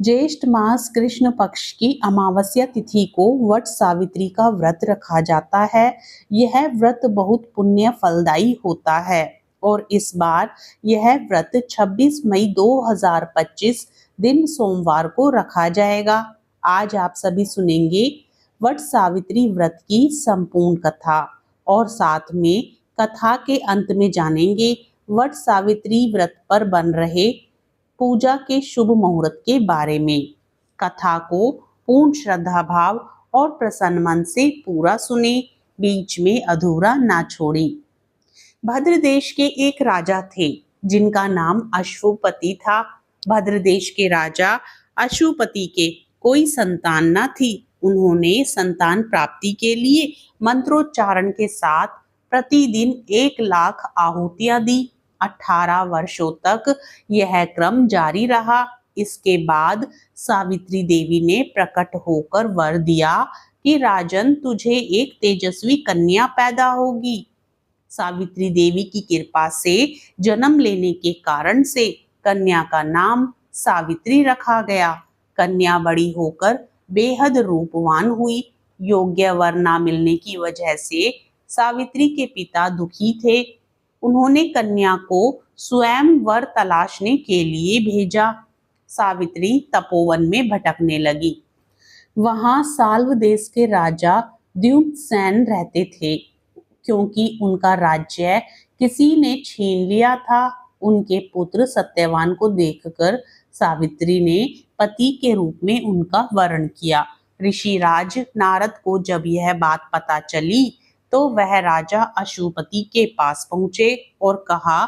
ज्येष्ठ मास कृष्ण पक्ष की अमावस्या तिथि को वट सावित्री का व्रत रखा जाता है। यह व्रत बहुत पुण्य फलदायी होता है और इस बार यह व्रत 26 मई 2025 दिन सोमवार को रखा जाएगा। आज आप सभी सुनेंगे वट सावित्री व्रत की संपूर्ण कथा और साथ में कथा के अंत में जानेंगे वट सावित्री व्रत पर बन रहे पूजा के शुभ मुहूर्त के बारे में। कथा को पूर्ण श्रद्धा भाव और प्रसन्न मन से पूरा सुने, बीच में अधूरा ना छोड़े। भद्र देश के एक राजा थे जिनका नाम अश्वपति था। भद्र देश के राजा अश्वपति के कोई संतान न थी। उन्होंने संतान प्राप्ति के लिए मंत्रोच्चारण के साथ प्रतिदिन 1 लाख आहुतियां दी। 18 वर्षों तक यह क्रम जारी रहा। इसके बाद सावित्री देवी ने प्रकट होकर वर दिया कि राजन, तुझे एक तेजस्वी कन्या पैदा होगी। सावित्री देवी की कृपा से जन्म लेने के कारण से कन्या का नाम सावित्री रखा गया। कन्या बड़ी होकर बेहद रूपवान हुई। योग्य वर न मिलने की वजह से सावित्री के पिता दुखी थे। उन्होंने कन्या को स्वयं वर तलाशने के लिए भेजा। सावित्री तपोवन में भटकने लगी। वहां साल्व देश के राजा द्युम्नसेन रहते थे। क्योंकि उनका राज्य किसी ने छीन लिया था, उनके पुत्र सत्यवान को देखकर सावित्री ने पति के रूप में उनका वरण किया। ऋषिराज नारद को जब यह बात पता चली तो वह राजा अश्वपति के पास पहुंचे और कहा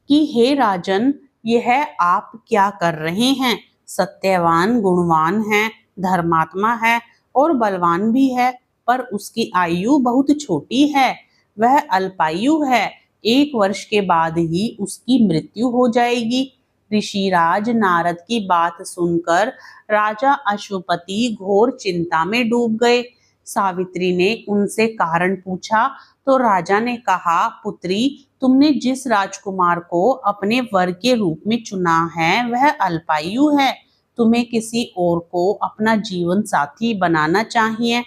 कि हे राजन, यह आप क्या कर रहे हैं? सत्यवान गुणवान है, धर्मात्मा है और बलवान भी है, पर उसकी आयु बहुत छोटी है। वह अल्पायु है। 1 वर्ष के बाद ही उसकी मृत्यु हो जाएगी। ऋषिराज नारद की बात सुनकर राजा अश्वपति घोर चिंता में डूब गए। सावित्री ने उनसे कारण पूछा तो राजा ने कहा, पुत्री, तुमने जिस राजकुमार को अपने वर के रूप में चुना है वह अल्पायु है। तुम्हें किसी और को अपना जीवन साथी बनाना चाहिए।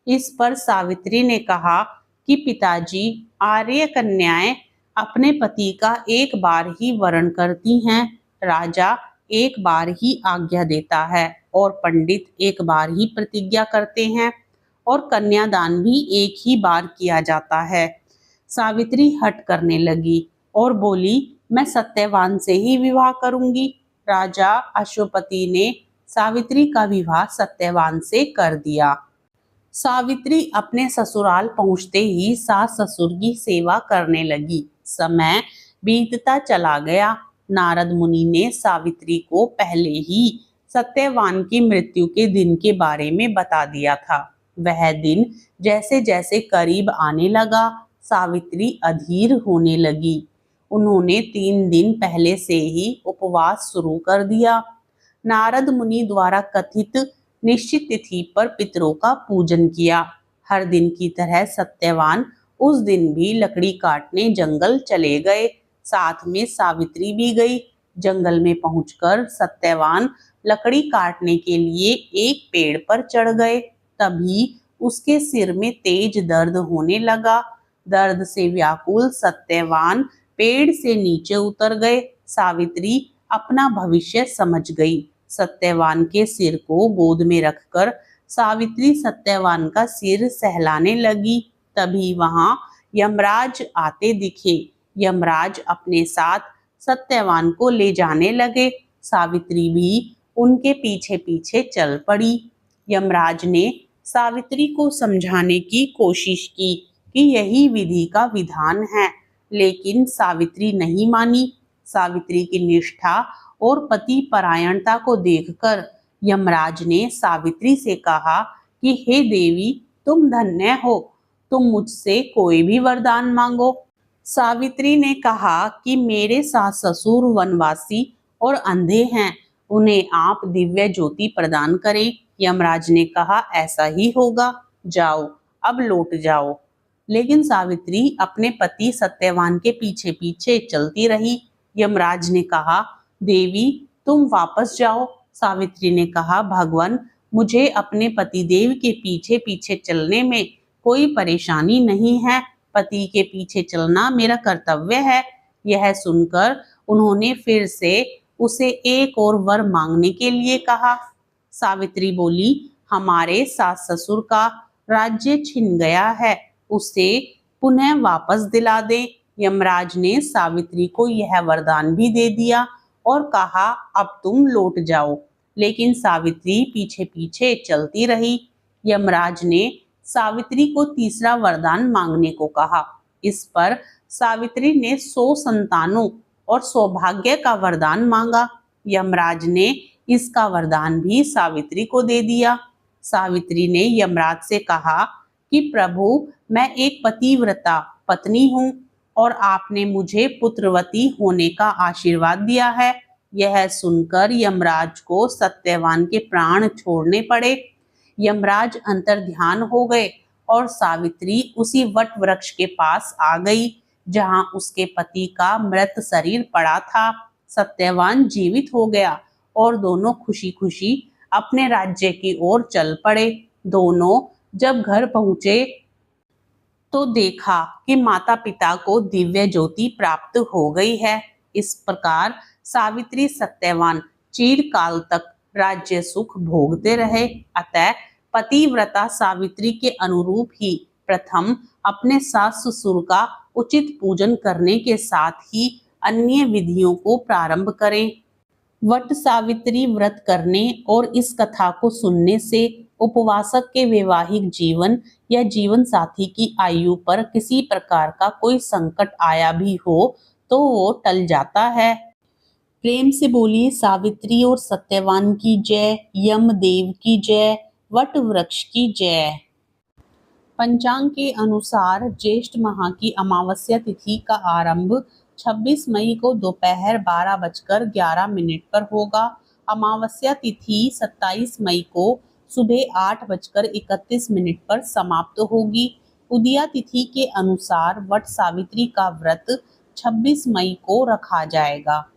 इस पर सावित्री ने कहा कि पिताजी, आर्य कन्याएं अपने पति का एक बार ही वरण करती हैं। राजा एक बार ही आज्ञा देता है और पंडित एक बार ही प्रतिज्ञा करते हैं और कन्यादान भी एक ही बार किया जाता है। सावित्री हट करने लगी और बोली, मैं सत्यवान से ही विवाह करूंगी। राजा अश्वपति ने सावित्री का विवाह सत्यवान से कर दिया। सावित्री अपने ससुराल पहुंचते ही सास ससुर की सेवा करने लगी। समय बीतता चला गया। नारद मुनि ने सावित्री को पहले ही सत्यवान की मृत्यु के दिन के बारे में बता दिया था। वह दिन जैसे जैसे करीब आने लगा, सावित्री अधीर होने लगी। उन्होंने 3 दिन पहले से ही उपवास शुरू कर दिया। नारद मुनि द्वारा कथित निश्चित तिथि पर पितरों का पूजन किया। हर दिन की तरह सत्यवान उस दिन भी लकड़ी काटने जंगल चले गए। साथ में सावित्री भी गई। जंगल में पहुंचकर सत्यवान लकड़ी काटने के लिए एक पेड़ पर चढ़ गए। तभी उसके सिर में तेज दर्द होने लगा। दर्द से व्याकुल सत्यवान पेड़ से नीचे उतर गए। सावित्री अपना भविष्य समझ गई। सत्यवान के सिर को गोद में रखकर सावित्री सत्यवान का सिर सहलाने लगी। तभी वहां यमराज आते दिखे। यमराज अपने साथ सत्यवान को ले जाने लगे। सावित्री भी उनके पीछे पीछे चल पड़ी। यमराज ने सावित्री को समझाने की कोशिश की कि यही विधि का विधान है, लेकिन सावित्री नहीं मानी। सावित्री की निष्ठा और पति परायणता को देखकर यमराज ने सावित्री से कहा कि हे देवी, तुम धन्य हो, तुम मुझसे कोई भी वरदान मांगो। सावित्री ने कहा कि मेरे सास ससुर वनवासी और अंधे हैं, उन्हें आप दिव्य ज्योति प्रदान करें। यमराज ने कहा, ऐसा ही होगा, जाओ, अब लौट जाओ। लेकिन सावित्री अपने पति सत्यवान के पीछे पीछे चलती रही। यमराज ने कहा, देवी, तुम वापस जाओ, सावित्री ने कहा, भगवान, मुझे अपने पतिदेव के पीछे पीछे चलने में कोई परेशानी नहीं है। पति के पीछे चलना मेरा कर्तव्य है। यह सुनकर उन्होंने फिर से उसे एक और वर मांगने के लिए कहा। सावित्री बोली, हमारे सास ससुर का राज्य छिन गया है, उसे पुनः वापस दिला दे। यमराज ने सावित्री को यह वरदान भी दे दिया और कहा, अब तुम लौट जाओ। लेकिन सावित्री पीछे पीछे चलती रही। यमराज ने सावित्री को तीसरा वरदान मांगने को कहा। इस पर सावित्री ने 100 संतानों और सौभाग्य का वरदान मांगा। यमराज ने इसका वरदान भी सावित्री को दे दिया। सावित्री ने यमराज से कहा कि प्रभु, मैं एक पतिव्रता पत्नी हूँ और आपने मुझे पुत्रवती होने का आशीर्वाद दिया है। यह सुनकर यमराज को सत्यवान के प्राण छोड़ने पड़े। यमराज अंतर्ध्यान हो गए और सावित्री उसी वट वृक्ष के पास आ गई जहां उसके पति का मृत शरीर पड़ा था। सत्यवान जीवित हो गया और दोनों खुशी खुशी अपने राज्य की ओर चल पड़े। दोनों जब घर पहुंचे तो देखा कि माता पिता को दिव्य ज्योति प्राप्त हो गई है। इस प्रकार सावित्री सत्यवान चिरकाल तक राज्य सुख भोगते रहे। अतः पतिव्रता सावित्री के अनुरूप ही प्रथम अपने सास ससुर का उचित पूजन करने के साथ ही अन्य विधियों को प्रारंभ करें। वट सावित्री व्रत करने और इस कथा को सुनने से उपवासक के वैवाहिक जीवन या जीवन साथी की आयु पर किसी प्रकार का कोई संकट आया भी हो तो वो टल जाता है। प्रेम से बोलिए सावित्री और सत्यवान की जय, यमदेव की जय, वट वृक्ष की जय। पंचांग के अनुसार ज्येष्ठ माह की अमावस्या तिथि का आरंभ 26 मई को दोपहर 12:11 पर होगा। अमावस्या तिथि 27 मई को सुबह 8:31 पर समाप्त होगी। उदया तिथि के अनुसार वट सावित्री का व्रत 26 मई को रखा जाएगा।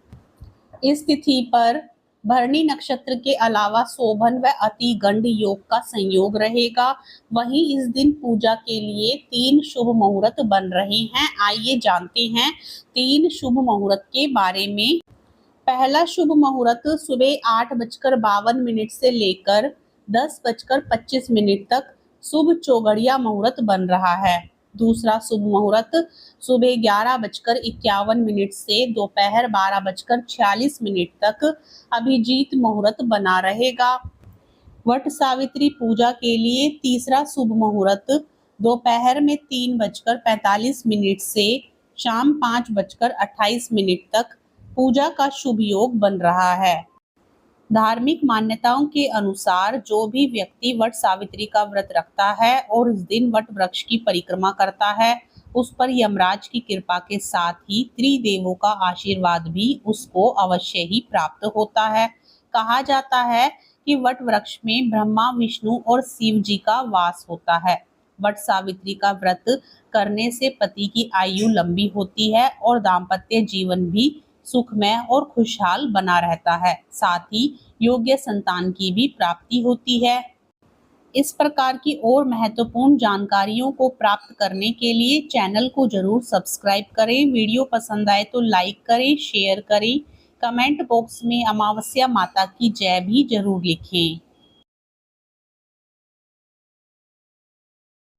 इस तिथि पर भरणी नक्षत्र के अलावा शोभन व अति गंड योग का संयोग रहेगा। वहीं इस दिन पूजा के लिए 3 शुभ मुहूर्त बन रहे हैं। आइए जानते हैं 3 शुभ मुहूर्त के बारे में। पहला शुभ मुहूर्त सुबह 8:52 से लेकर 10:25 तक शुभ चौगड़िया मुहूर्त बन रहा है। दूसरा शुभ मुहूर्त सुबह 11:51 से दोपहर 12:46 तक अभिजीत मुहूर्त बना रहेगा। वट सावित्री पूजा के लिए तीसरा शुभ मुहूर्त दोपहर में 3:45 से शाम 5:28 तक पूजा का शुभ योग बन रहा है। धार्मिक मान्यताओं के अनुसार जो भी व्यक्ति वट सावित्री का व्रत रखता है और इस दिन वट वृक्ष की परिक्रमा करता है, उस पर यमराज की कृपा के साथ ही त्रिदेवों का आशीर्वाद भी उसको अवश्य ही प्राप्त होता है। कहा जाता है कि वट वृक्ष में ब्रह्मा, विष्णु और शिव जी का वास होता है। वट सावित्री का व्रत करने से पति की आयु लंबी होती है और दाम्पत्य जीवन भी सुखमय और खुशहाल बना रहता है। साथ ही योग्य संतान की भी प्राप्ति होती है। इस प्रकार की और महत्वपूर्ण जानकारियों को प्राप्त करने के लिए चैनल को जरूर सब्सक्राइब करें। वीडियो पसंद आए तो लाइक करें, शेयर करें। कमेंट बॉक्स में अमावस्या माता की जय भी जरूर लिखें।